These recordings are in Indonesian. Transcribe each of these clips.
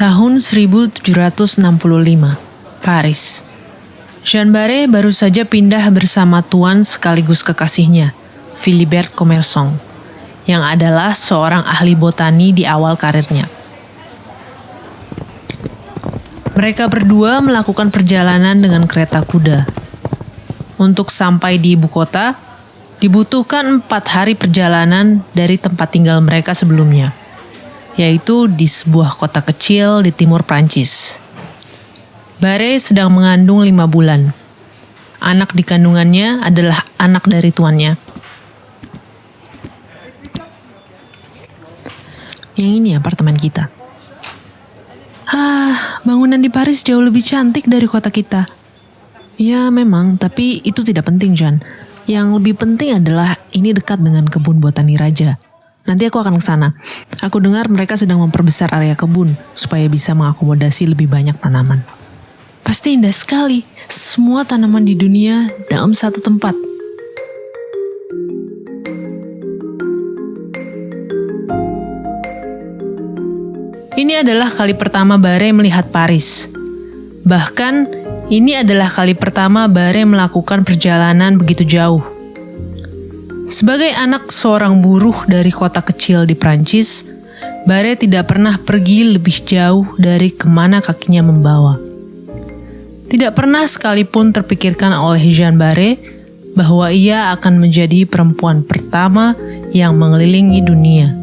Tahun 1765, Paris. Jean Barré baru saja pindah bersama tuan sekaligus kekasihnya, Philibert Commerson, yang adalah seorang ahli botani di awal karirnya. Mereka berdua melakukan perjalanan dengan kereta kuda. Untuk sampai di ibu kota, dibutuhkan 4 hari perjalanan dari tempat tinggal mereka sebelumnya, yaitu di sebuah kota kecil di timur Prancis. Barré sedang mengandung 5 bulan. Anak di kandungannya adalah anak dari tuannya. Yang ini apartemen kita. Bangunan di Paris jauh lebih cantik dari kota kita. Ya memang, tapi itu tidak penting, Jean. Yang lebih penting adalah ini dekat dengan kebun botani raja. Nanti aku akan ke sana. Aku dengar mereka sedang memperbesar area kebun supaya bisa mengakomodasi lebih banyak tanaman. Pasti indah sekali, semua tanaman di dunia dalam satu tempat. Ini adalah kali pertama Barré melihat Paris. Bahkan, ini adalah kali pertama Barré melakukan perjalanan begitu jauh. Sebagai anak seorang buruh dari kota kecil di Prancis, Barré tidak pernah pergi lebih jauh dari kemana kakinya membawa. Tidak pernah sekalipun terpikirkan oleh Jean Barré bahwa ia akan menjadi perempuan pertama yang mengelilingi dunia.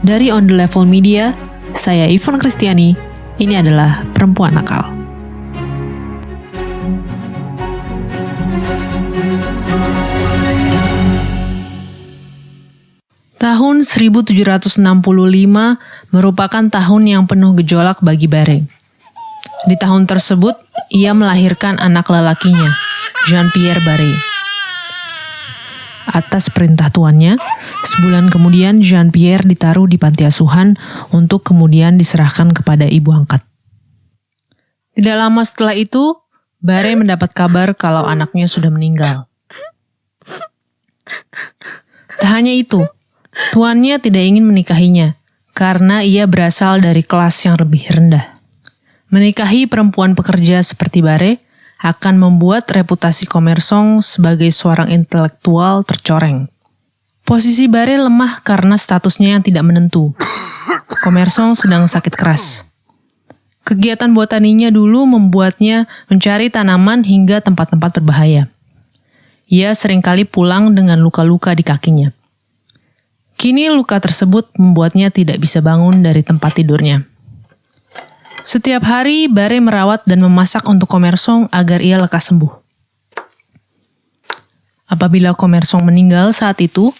Dari On The Level Media, saya Yvonne Kristiani, ini adalah Perempuan Nakal. Tahun 1765 merupakan tahun yang penuh gejolak bagi Barré. Di tahun tersebut, ia melahirkan anak lelakinya, Jean-Pierre Barré. Atas perintah tuannya, sebulan kemudian Jean-Pierre ditaruh di panti asuhan untuk kemudian diserahkan kepada ibu angkat. Tidak lama setelah itu, Barré mendapat kabar kalau anaknya sudah meninggal. Tak hanya itu, tuannya tidak ingin menikahinya karena ia berasal dari kelas yang lebih rendah. Menikahi perempuan pekerja seperti Barré akan membuat reputasi Commerson sebagai seorang intelektual tercoreng. Posisi Barré lemah karena statusnya yang tidak menentu. Commerson sedang sakit keras. Kegiatan botaninya dulu membuatnya mencari tanaman hingga tempat-tempat berbahaya. Ia seringkali pulang dengan luka-luka di kakinya. Kini luka tersebut membuatnya tidak bisa bangun dari tempat tidurnya. Setiap hari, Barré merawat dan memasak untuk Commerson agar ia lekas sembuh. Apabila Commerson meninggal saat itu,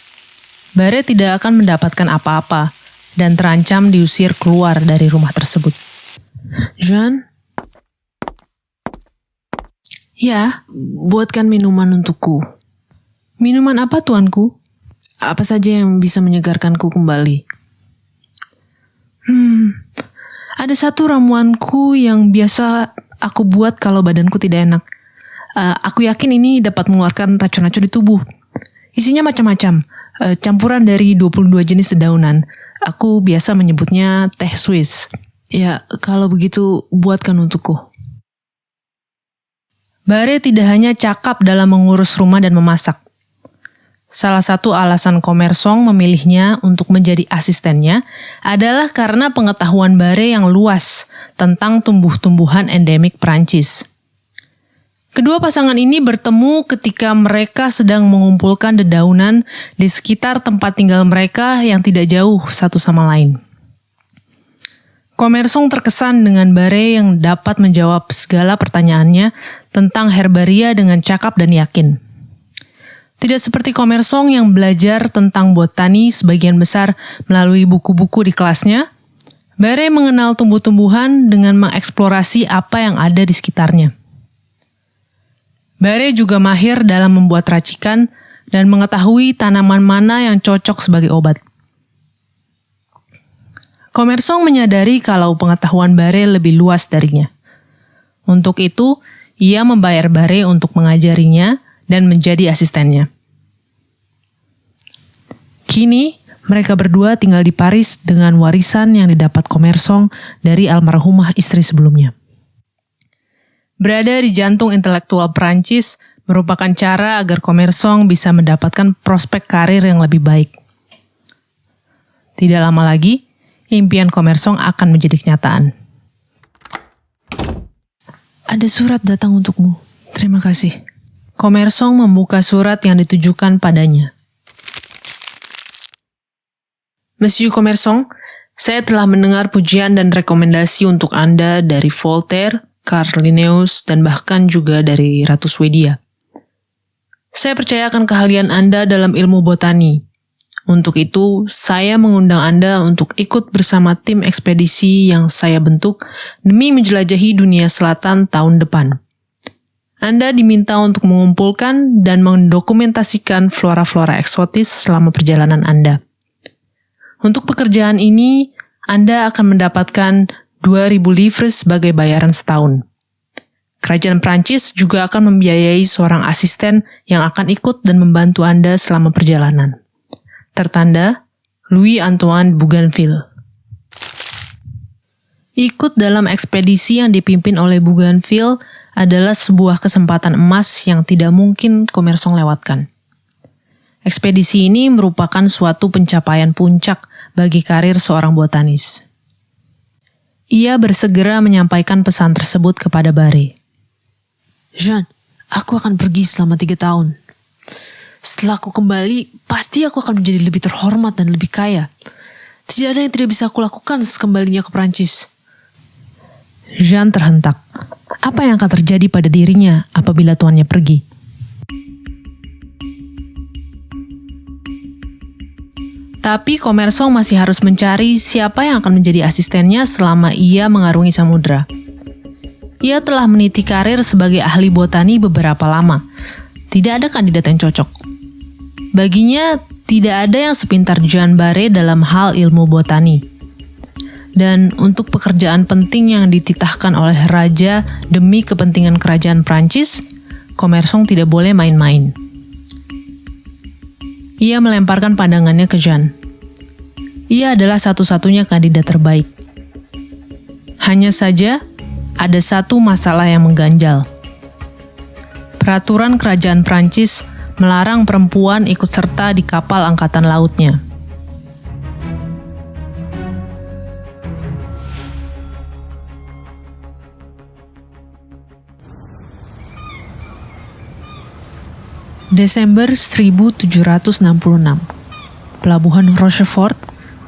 Barré tidak akan mendapatkan apa-apa dan terancam diusir keluar dari rumah tersebut. Jean? Ya, buatkan minuman untukku. Minuman apa, tuanku? Apa saja yang bisa menyegarkanku kembali? Ada satu ramuanku yang biasa aku buat kalau badanku tidak enak. Aku yakin ini dapat mengeluarkan racun-racun di tubuh. Isinya macam-macam, campuran dari 22 jenis dedaunan. Aku biasa menyebutnya teh Swiss. Ya, kalau begitu buatkan untukku. Barré tidak hanya cakap dalam mengurus rumah dan memasak. Salah satu alasan Commerson memilihnya untuk menjadi asistennya adalah karena pengetahuan Barré yang luas tentang tumbuh-tumbuhan endemik Prancis. Kedua pasangan ini bertemu ketika mereka sedang mengumpulkan dedaunan di sekitar tempat tinggal mereka yang tidak jauh satu sama lain. Commerson terkesan dengan Barré yang dapat menjawab segala pertanyaannya tentang herbaria dengan cakap dan yakin. Tidak seperti Commerson yang belajar tentang botani sebagian besar melalui buku-buku di kelasnya, Barré mengenal tumbuh-tumbuhan dengan mengeksplorasi apa yang ada di sekitarnya. Barré juga mahir dalam membuat racikan dan mengetahui tanaman mana yang cocok sebagai obat. Commerson menyadari kalau pengetahuan Barré lebih luas darinya. Untuk itu, ia membayar Barré untuk mengajarinya dan menjadi asistennya. Kini, mereka berdua tinggal di Paris dengan warisan yang didapat Commerson dari almarhumah istri sebelumnya. Berada di jantung intelektual Prancis merupakan cara agar Commerson bisa mendapatkan prospek karir yang lebih baik. Tidak lama lagi, impian Commerson akan menjadi kenyataan. Ada surat datang untukmu. Terima kasih. Commerson membuka surat yang ditujukan padanya. Monsieur Commerson, saya telah mendengar pujian dan rekomendasi untuk Anda dari Voltaire, Carl Linnaeus, dan bahkan juga dari Ratu Swedia. Saya percaya akan keahlian Anda dalam ilmu botani. Untuk itu, saya mengundang Anda untuk ikut bersama tim ekspedisi yang saya bentuk demi menjelajahi dunia selatan tahun depan. Anda diminta untuk mengumpulkan dan mendokumentasikan flora-flora eksotis selama perjalanan Anda. Untuk pekerjaan ini, Anda akan mendapatkan 2.000 livres sebagai bayaran setahun. Kerajaan Prancis juga akan membiayai seorang asisten yang akan ikut dan membantu Anda selama perjalanan. Tertanda, Louis-Antoine Bougainville. Ikut dalam ekspedisi yang dipimpin oleh Bougainville adalah sebuah kesempatan emas yang tidak mungkin Commerson lewatkan. Ekspedisi ini merupakan suatu pencapaian puncak bagi karir seorang botanis. Ia bersegera menyampaikan pesan tersebut kepada Barré. Jean, aku akan pergi selama 3 tahun. Setelah aku kembali, pasti aku akan menjadi lebih terhormat dan lebih kaya. Tidak ada yang tidak bisa aku lakukan sekembalinya ke Prancis. Jean terhentak. Apa yang akan terjadi pada dirinya apabila tuannya pergi? Tapi Commerson masih harus mencari siapa yang akan menjadi asistennya selama ia mengarungi samudra. Ia telah meniti karir sebagai ahli botani beberapa lama. Tidak ada kandidat yang cocok. Baginya, tidak ada yang sepintar Jean Barré dalam hal ilmu botani. Dan untuk pekerjaan penting yang dititahkan oleh raja demi kepentingan kerajaan Prancis, Commerson tidak boleh main-main. Ia melemparkan pandangannya ke Jean. Ia adalah satu-satunya kandidat terbaik. Hanya saja, ada satu masalah yang mengganjal. Peraturan kerajaan Prancis melarang perempuan ikut serta di kapal angkatan lautnya. Desember 1766, Pelabuhan Rochefort,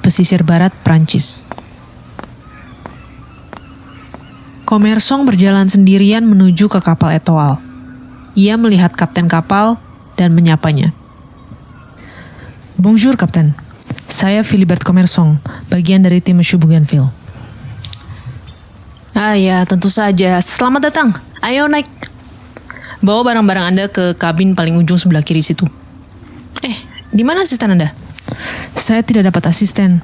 pesisir barat Prancis. Commerson berjalan sendirian menuju ke kapal Etoile. Ia melihat kapten kapal dan menyapanya. Bonjour, kapten. Saya Philibert Commerson, bagian dari tim Monsieur Bougainville. Ah ya, tentu saja. Selamat datang. Ayo naik. Bawa barang-barang Anda ke kabin paling ujung sebelah kiri situ. Di mana asisten Anda? Saya tidak dapat asisten.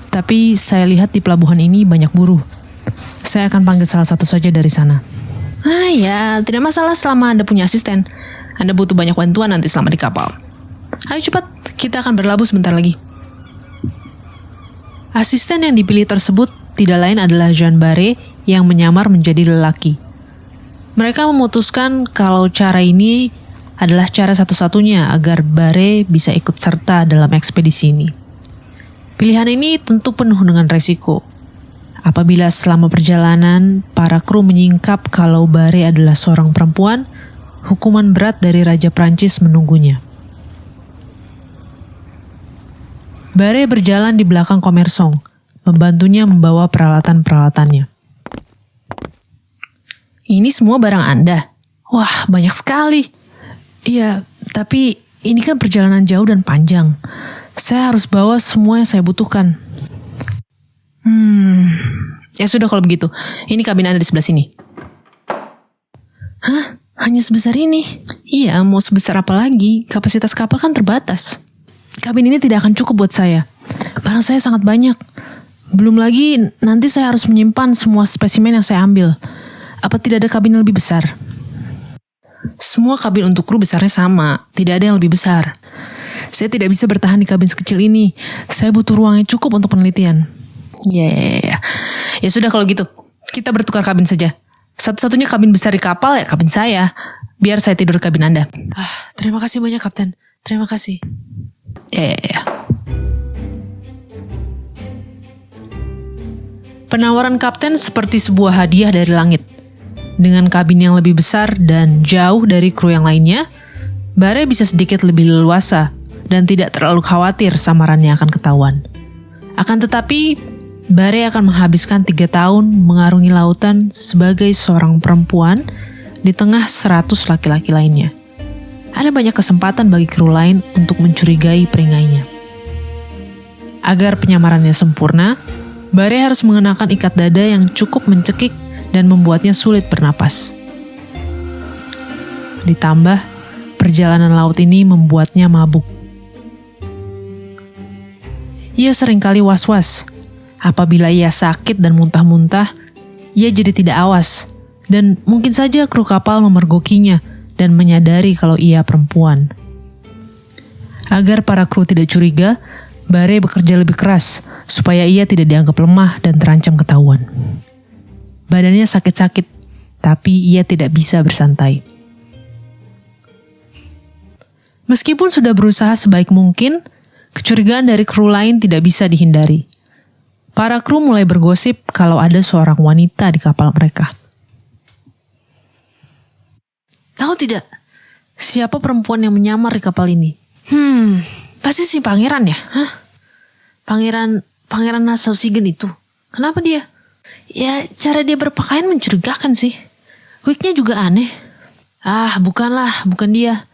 Tapi saya lihat di pelabuhan ini banyak buruh. Saya akan panggil salah satu saja dari sana. Ah ya, tidak masalah selama Anda punya asisten. Anda butuh banyak bantuan nanti selama di kapal. Ayo cepat, kita akan berlabuh sebentar lagi. Asisten yang dipilih tersebut tidak lain adalah Jean Barré yang menyamar menjadi lelaki. Mereka memutuskan kalau cara ini adalah cara satu-satunya agar Barré bisa ikut serta dalam ekspedisi ini. Pilihan ini tentu penuh dengan resiko. Apabila selama perjalanan, para kru menyingkap kalau Barré adalah seorang perempuan, hukuman berat dari Raja Prancis menunggunya. Barré berjalan di belakang Commerson, membantunya membawa peralatan-peralatannya. Ini semua barang Anda? Wah, banyak sekali. Iya, tapi ini kan perjalanan jauh dan panjang. Saya harus bawa semua yang saya butuhkan. Ya sudah kalau begitu. Ini kabin Anda di sebelah sini. Hah? Hanya sebesar ini? Iya, mau sebesar apa lagi? Kapasitas kapal kan terbatas. Kabin ini tidak akan cukup buat saya. Barang saya sangat banyak. Belum lagi nanti saya harus menyimpan semua spesimen yang saya ambil. Apa tidak ada kabin yang lebih besar? Semua kabin untuk kru besarnya sama, tidak ada yang lebih besar. Saya tidak bisa bertahan di kabin sekecil ini. Saya butuh ruang yang cukup untuk penelitian. Ya sudah kalau gitu. Kita bertukar kabin saja. Satu-satunya kabin besar di kapal ya kabin saya. Biar saya tidur di kabin Anda. Terima kasih banyak, Kapten. Terima kasih. Ya. Penawaran kapten seperti sebuah hadiah dari langit. Dengan kabin yang lebih besar dan jauh dari kru yang lainnya, Barre bisa sedikit lebih leluasa dan tidak terlalu khawatir samarannya akan ketahuan. Akan tetapi, Barre akan menghabiskan 3 tahun mengarungi lautan sebagai seorang perempuan di tengah 100 laki-laki lainnya. Ada banyak kesempatan bagi kru lain untuk mencurigai peringainya. Agar penyamarannya sempurna, Barre harus mengenakan ikat dada yang cukup mencekik dan membuatnya sulit bernapas. Ditambah, perjalanan laut ini membuatnya mabuk. Ia seringkali was-was. Apabila ia sakit dan muntah-muntah, ia jadi tidak awas. Dan mungkin saja kru kapal memergokinya dan menyadari kalau ia perempuan. Agar para kru tidak curiga, Barre bekerja lebih keras supaya ia tidak dianggap lemah dan terancam ketahuan. Badannya sakit-sakit, tapi ia tidak bisa bersantai. Meskipun sudah berusaha sebaik mungkin, kecurigaan dari kru lain tidak bisa dihindari. Para kru mulai bergosip kalau ada seorang wanita di kapal mereka. Tahu tidak, siapa perempuan yang menyamar di kapal ini? Pasti si pangeran ya? Pangeran Nassau-Siegen itu. Kenapa dia? Ya, cara dia berpakaian mencurigakan sih. Wignya juga aneh. Bukan dia.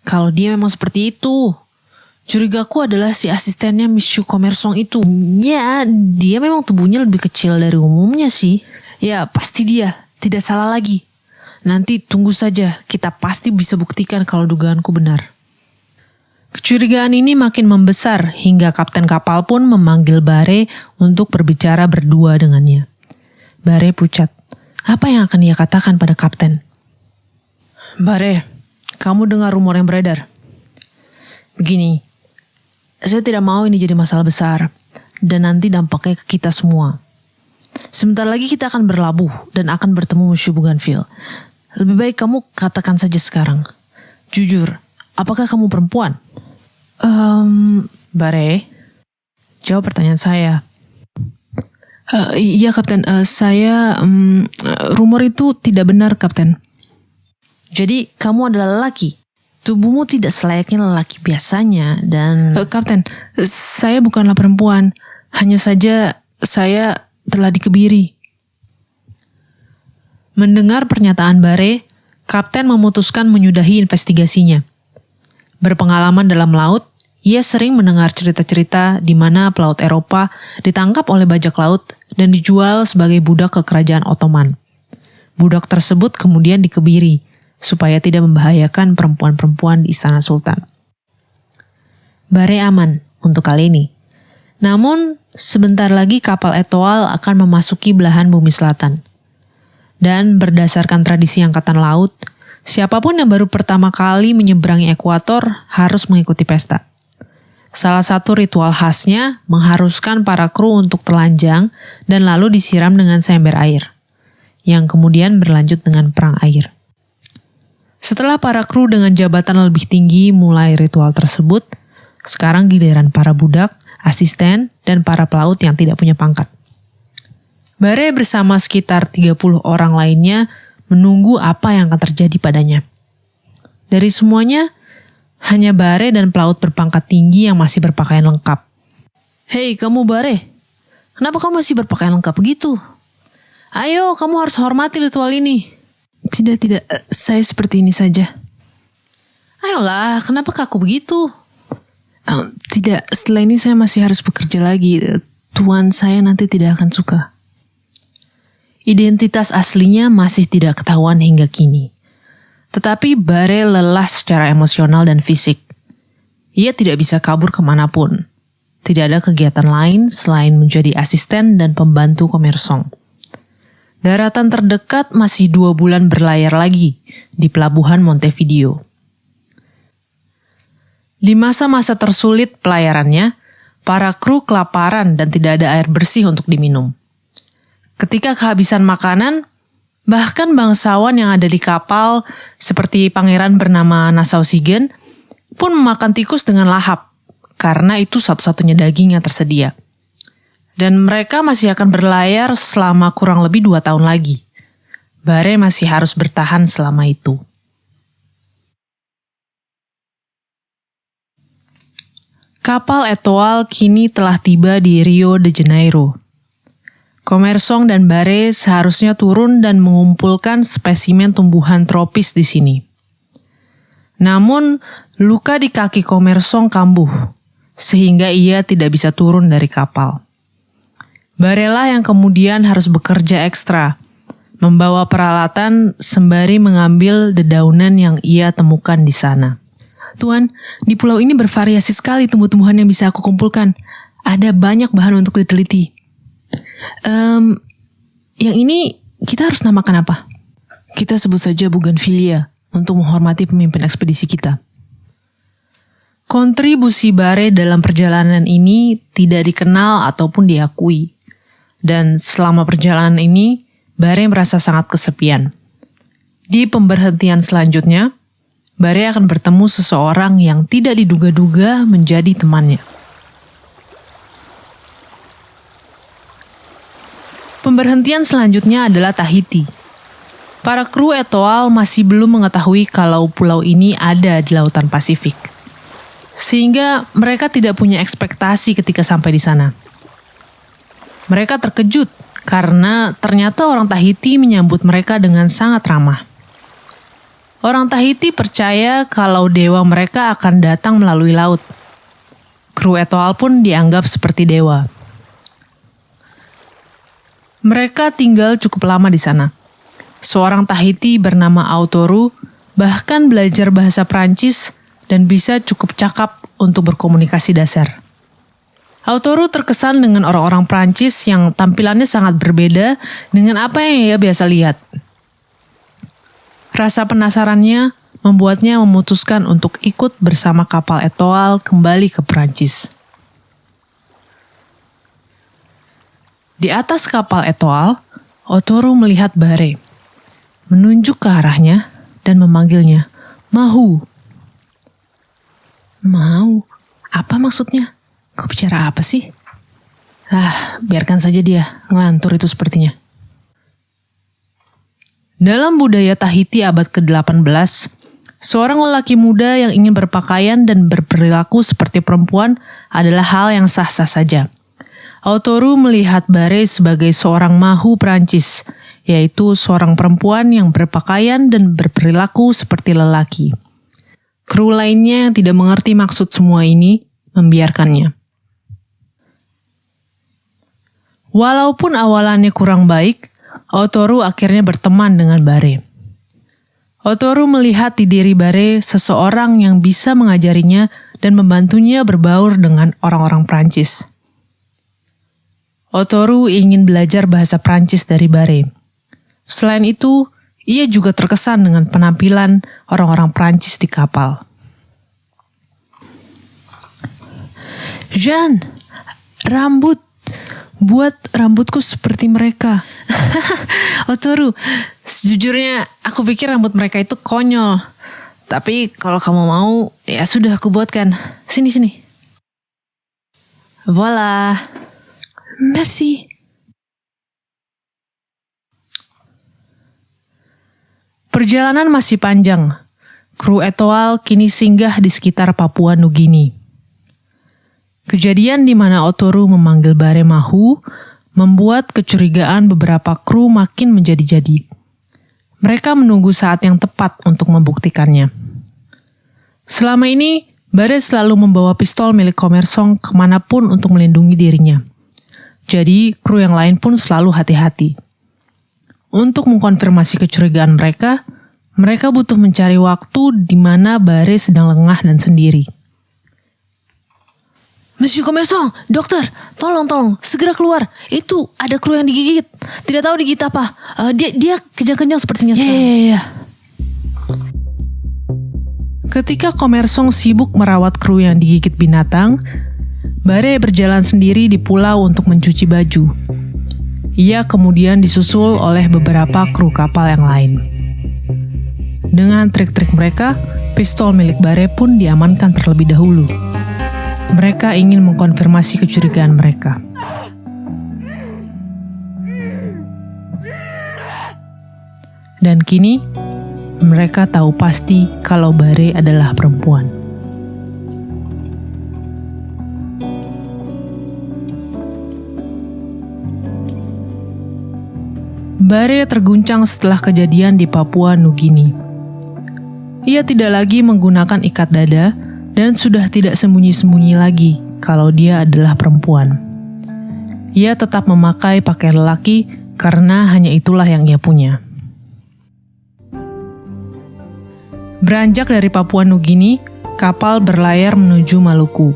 Kalau dia memang seperti itu, curigaku adalah si asistennya Monsieur Commerson itu. Ya, dia memang tubuhnya lebih kecil dari umumnya sih. Ya, pasti dia. Tidak salah lagi. Nanti tunggu saja, kita pasti bisa buktikan kalau dugaanku benar. Kecurigaan ini makin membesar hingga kapten kapal pun memanggil Barre untuk berbicara berdua dengannya. Barre pucat. Apa yang akan ia katakan pada kapten? Barre, kamu dengar rumor yang beredar? Begini, saya tidak mau ini jadi masalah besar dan nanti dampaknya ke kita semua. Sebentar lagi kita akan berlabuh dan akan bertemu Monsieur Bougainville. Lebih baik kamu katakan saja sekarang. Jujur, apakah kamu perempuan? Barre, jawab pertanyaan saya. Iya kapten, rumor itu tidak benar kapten. Jadi kamu adalah lelaki? Tubuhmu tidak selayaknya lelaki biasanya dan... Kapten, saya bukanlah perempuan. Hanya saja saya telah dikebiri. Mendengar pernyataan Barre, kapten memutuskan menyudahi investigasinya. Berpengalaman dalam laut, ia sering mendengar cerita-cerita di mana pelaut Eropa ditangkap oleh bajak laut dan dijual sebagai budak ke kerajaan Ottoman. Budak tersebut kemudian dikebiri, supaya tidak membahayakan perempuan-perempuan di istana sultan. Barre aman untuk kali ini. Namun, sebentar lagi kapal Etoile akan memasuki belahan bumi selatan. Dan berdasarkan tradisi angkatan laut, siapapun yang baru pertama kali menyeberangi ekuator harus mengikuti pesta. Salah satu ritual khasnya mengharuskan para kru untuk telanjang dan lalu disiram dengan seember air, yang kemudian berlanjut dengan perang air. Setelah para kru dengan jabatan lebih tinggi mulai ritual tersebut, sekarang giliran para budak, asisten, dan para pelaut yang tidak punya pangkat. Barre bersama sekitar 30 orang lainnya menunggu apa yang akan terjadi padanya. Dari semuanya, hanya Barre dan pelaut berpangkat tinggi yang masih berpakaian lengkap. Hei kamu Barre, kenapa kamu masih berpakaian lengkap begitu? Ayo, kamu harus hormati ritual ini. Tidak, saya seperti ini saja. Ayolah, kenapa kaku begitu? Tidak, setelah ini saya masih harus bekerja lagi. Tuan saya nanti tidak akan suka. Identitas aslinya masih tidak ketahuan hingga kini. Tetapi Barre lelah secara emosional dan fisik. Ia tidak bisa kabur kemanapun. Tidak ada kegiatan lain selain menjadi asisten dan pembantu Commerson. Daratan terdekat masih 2 bulan berlayar lagi di pelabuhan Montevideo. Di masa-masa tersulit pelayarannya, para kru kelaparan dan tidak ada air bersih untuk diminum. Ketika kehabisan makanan, bahkan bangsawan yang ada di kapal, seperti pangeran bernama Nassau Siegen, pun memakan tikus dengan lahap, karena itu satu-satunya daging yang tersedia. Dan mereka masih akan berlayar selama kurang lebih 2 tahun lagi. Barre masih harus bertahan selama itu. Kapal Etoile kini telah tiba di Rio de Janeiro. Commerson dan Barre seharusnya turun dan mengumpulkan spesimen tumbuhan tropis di sini. Namun, luka di kaki Commerson kambuh, sehingga ia tidak bisa turun dari kapal. Barre lah yang kemudian harus bekerja ekstra, membawa peralatan sembari mengambil dedaunan yang ia temukan di sana. Tuan, di pulau ini bervariasi sekali tumbuh-tumbuhan yang bisa aku kumpulkan. Ada banyak bahan untuk diteliti. Yang ini kita harus namakan apa? Kita sebut saja Bougainvillea untuk menghormati pemimpin ekspedisi kita. Kontribusi Barre dalam perjalanan ini tidak dikenal ataupun diakui. Dan selama perjalanan ini, Barre merasa sangat kesepian. Di pemberhentian selanjutnya, Barre akan bertemu seseorang yang tidak diduga-duga menjadi temannya. Pemberhentian selanjutnya adalah Tahiti. Para kru Etoile masih belum mengetahui kalau pulau ini ada di Lautan Pasifik. Sehingga mereka tidak punya ekspektasi ketika sampai di sana. Mereka terkejut karena ternyata orang Tahiti menyambut mereka dengan sangat ramah. Orang Tahiti percaya kalau dewa mereka akan datang melalui laut. Kru Etoile pun dianggap seperti dewa. Mereka tinggal cukup lama di sana. Seorang Tahiti bernama Autoru bahkan belajar bahasa Prancis dan bisa cukup cakap untuk berkomunikasi dasar. Autoru terkesan dengan orang-orang Prancis yang tampilannya sangat berbeda dengan apa yang ia biasa lihat. Rasa penasarannya membuatnya memutuskan untuk ikut bersama kapal Etoile kembali ke Prancis. Di atas kapal Etoile, Autoru melihat Barre, menunjuk ke arahnya dan memanggilnya, "Mahu." "Mau? Apa maksudnya? Kau bicara apa sih?" Biarkan saja dia, ngelantur itu sepertinya. Dalam budaya Tahiti abad ke-18, seorang lelaki muda yang ingin berpakaian dan berperilaku seperti perempuan adalah hal yang sah-sah saja. Autoru melihat Barre sebagai seorang mahu Prancis, yaitu seorang perempuan yang berpakaian dan berperilaku seperti lelaki. Kru lainnya yang tidak mengerti maksud semua ini, membiarkannya. Walaupun awalannya kurang baik, Autoru akhirnya berteman dengan Barre. Autoru melihat di diri Barre seseorang yang bisa mengajarinya dan membantunya berbaur dengan orang-orang Prancis. Autoru ingin belajar bahasa Prancis dari Barre. Selain itu, ia juga terkesan dengan penampilan orang-orang Prancis di kapal. "Jean, buat rambutku seperti mereka." "Autoru, sejujurnya aku pikir rambut mereka itu konyol. Tapi kalau kamu mau, ya sudah aku buatkan. Sini. Voila. Merci." Perjalanan masih panjang. Kru Etoile kini singgah di sekitar Papua Nugini. Kejadian di mana Autoru memanggil Barre Mahu membuat kecurigaan beberapa kru makin menjadi-jadi. Mereka menunggu saat yang tepat untuk membuktikannya. Selama ini, Barre selalu membawa pistol milik Commerson kemanapun untuk melindungi dirinya. Jadi, kru yang lain pun selalu hati-hati. Untuk mengkonfirmasi kecurigaan mereka butuh mencari waktu di mana Barre sedang lengah dan sendiri. "Monsieur Commerson, dokter, tolong, segera keluar. Itu ada kru yang digigit. Tidak tahu digigit apa. Dia kejang-kejang sepertinya sekarang." Ya. Ketika Commerson sibuk merawat kru yang digigit binatang, Barre berjalan sendiri di pulau untuk mencuci baju. Ia kemudian disusul oleh beberapa kru kapal yang lain. Dengan trik-trik mereka, pistol milik Barre pun diamankan terlebih dahulu. Mereka ingin mengkonfirmasi kecurigaan mereka. Dan kini, mereka tahu pasti kalau Barre adalah perempuan. Barre terguncang setelah kejadian di Papua Nugini. Ia tidak lagi menggunakan ikat dada dan sudah tidak sembunyi-sembunyi lagi kalau dia adalah perempuan. Ia tetap memakai pakaian lelaki karena hanya itulah yang ia punya. Beranjak dari Papua Nugini, kapal berlayar menuju Maluku.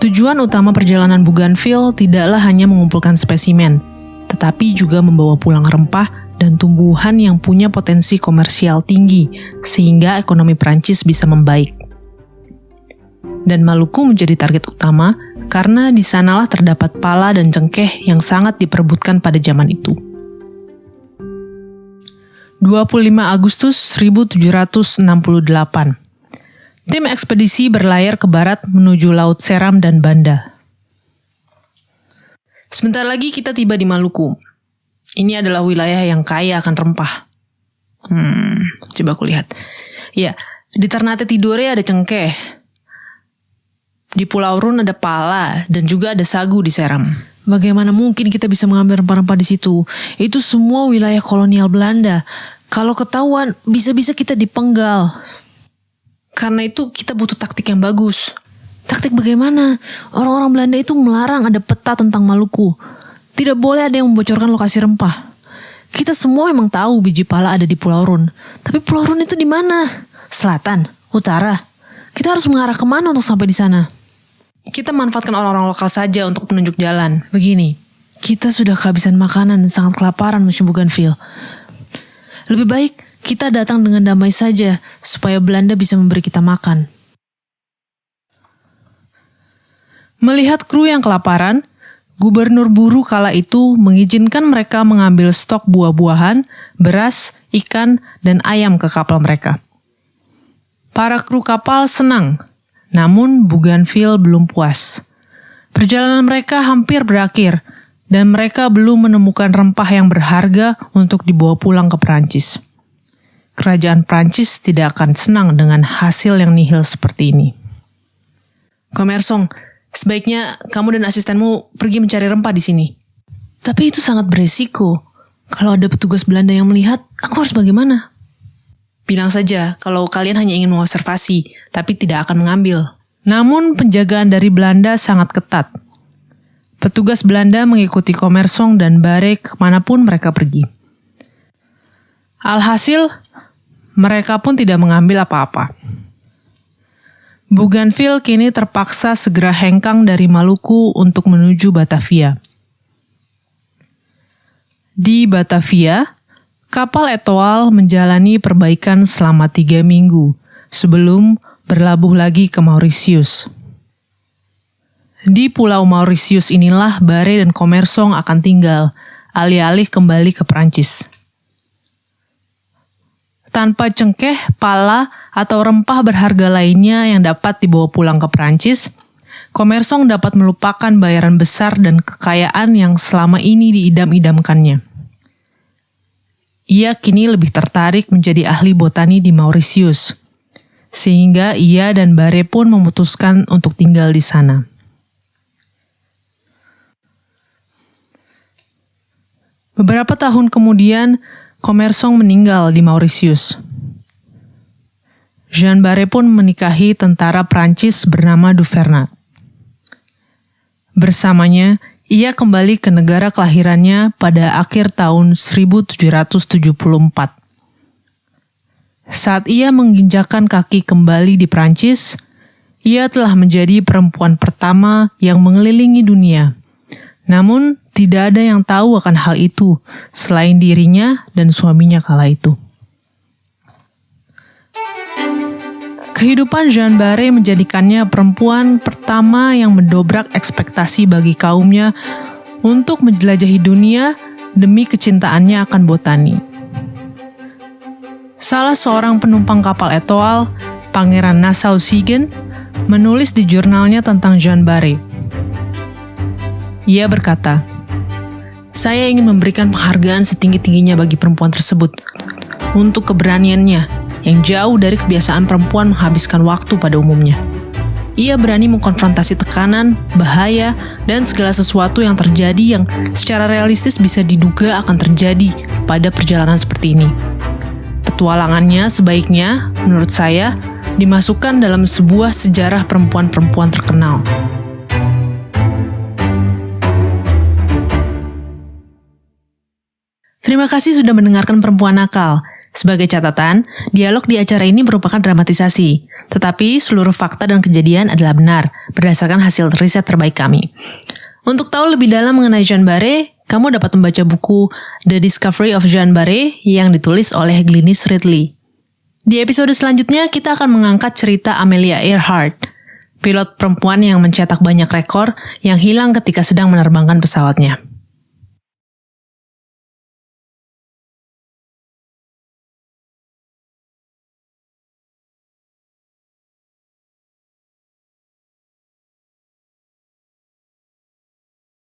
Tujuan utama perjalanan Bougainville tidaklah hanya mengumpulkan spesimen, tetapi juga membawa pulang rempah dan tumbuhan yang punya potensi komersial tinggi, sehingga ekonomi Prancis bisa membaik. Dan Maluku menjadi target utama karena di sanalah terdapat pala dan cengkeh yang sangat diperebutkan pada zaman itu. 25 Agustus 1768. Tim ekspedisi berlayar ke barat menuju Laut Seram dan Banda. Sebentar lagi kita tiba di Maluku. Ini adalah wilayah yang kaya akan rempah. Coba aku lihat. Ya, di Ternate Tidore ada cengkeh. Di Pulau Rune ada pala dan juga ada sagu di Seram. Bagaimana mungkin kita bisa mengambil rempah-rempah di situ? Itu semua wilayah kolonial Belanda. Kalau ketahuan, bisa-bisa kita dipenggal. Karena itu kita butuh taktik yang bagus. Taktik bagaimana? Orang-orang Belanda itu melarang ada peta tentang Maluku. Tidak boleh ada yang membocorkan lokasi rempah. Kita semua memang tahu biji pala ada di Pulau Rune. Tapi Pulau Rune itu di mana? Selatan? Utara? Kita harus mengarah kemana untuk sampai di sana? Kita manfaatkan orang-orang lokal saja untuk penunjuk jalan. Begini, kita sudah kehabisan makanan dan sangat kelaparan, Monsieur Bougainville. Lebih baik kita datang dengan damai saja, supaya Belanda bisa memberi kita makan. Melihat kru yang kelaparan, Gubernur Buru kala itu mengizinkan mereka mengambil stok buah-buahan, beras, ikan, dan ayam ke kapal mereka. Para kru kapal senang, namun Bougainville belum puas. Perjalanan mereka hampir berakhir, dan mereka belum menemukan rempah yang berharga untuk dibawa pulang ke Prancis. Kerajaan Prancis tidak akan senang dengan hasil yang nihil seperti ini. Commerson, sebaiknya kamu dan asistenmu pergi mencari rempah di sini. Tapi itu sangat beresiko. Kalau ada petugas Belanda yang melihat, aku harus bagaimana? Bilang saja kalau kalian hanya ingin mengobservasi, tapi tidak akan mengambil. Namun penjagaan dari Belanda sangat ketat. Petugas Belanda mengikuti Commerson dan Barre kemanapun mereka pergi. Alhasil, mereka pun tidak mengambil apa-apa. Bougainville kini terpaksa segera hengkang dari Maluku untuk menuju Batavia. Di Batavia, kapal Etoile menjalani perbaikan selama 3 minggu sebelum berlabuh lagi ke Mauritius. Di Pulau Mauritius inilah Barre dan Commerson akan tinggal, alih-alih kembali ke Prancis. Tanpa cengkeh, pala, atau rempah berharga lainnya yang dapat dibawa pulang ke Prancis, Commerson dapat melupakan bayaran besar dan kekayaan yang selama ini diidam-idamkannya. Ia kini lebih tertarik menjadi ahli botani di Mauritius, sehingga ia dan Barre pun memutuskan untuk tinggal di sana. Beberapa tahun kemudian, Commerson meninggal di Mauritius. Jean Barre pun menikahi tentara Prancis bernama Duvernat. Bersamanya, ia kembali ke negara kelahirannya pada akhir tahun 1774. Saat ia menginjakkan kaki kembali di Prancis, ia telah menjadi perempuan pertama yang mengelilingi dunia. Namun, tidak ada yang tahu akan hal itu selain dirinya dan suaminya kala itu. Kehidupan Jeanne Barré menjadikannya perempuan pertama yang mendobrak ekspektasi bagi kaumnya untuk menjelajahi dunia demi kecintaannya akan botani. Salah seorang penumpang kapal Etoile, Pangeran Nassau-Siegen, menulis di jurnalnya tentang Jeanne Barré. Ia berkata, "Saya ingin memberikan penghargaan setinggi-tingginya bagi perempuan tersebut untuk keberaniannya yang jauh dari kebiasaan perempuan menghabiskan waktu pada umumnya. Ia berani mengkonfrontasi tekanan, bahaya, dan segala sesuatu yang terjadi yang secara realistis bisa diduga akan terjadi pada perjalanan seperti ini. Petualangannya sebaiknya, menurut saya, dimasukkan dalam sebuah sejarah perempuan-perempuan terkenal." Terima kasih sudah mendengarkan Perempuan Nakal. Sebagai catatan, dialog di acara ini merupakan dramatisasi, tetapi seluruh fakta dan kejadian adalah benar, berdasarkan hasil riset terbaik kami. Untuk tahu lebih dalam mengenai Jeanne Barré, kamu dapat membaca buku The Discovery of Jeanne Barré yang ditulis oleh Glynis Ridley. Di episode selanjutnya, kita akan mengangkat cerita Amelia Earhart, pilot perempuan yang mencetak banyak rekor yang hilang ketika sedang menerbangkan pesawatnya.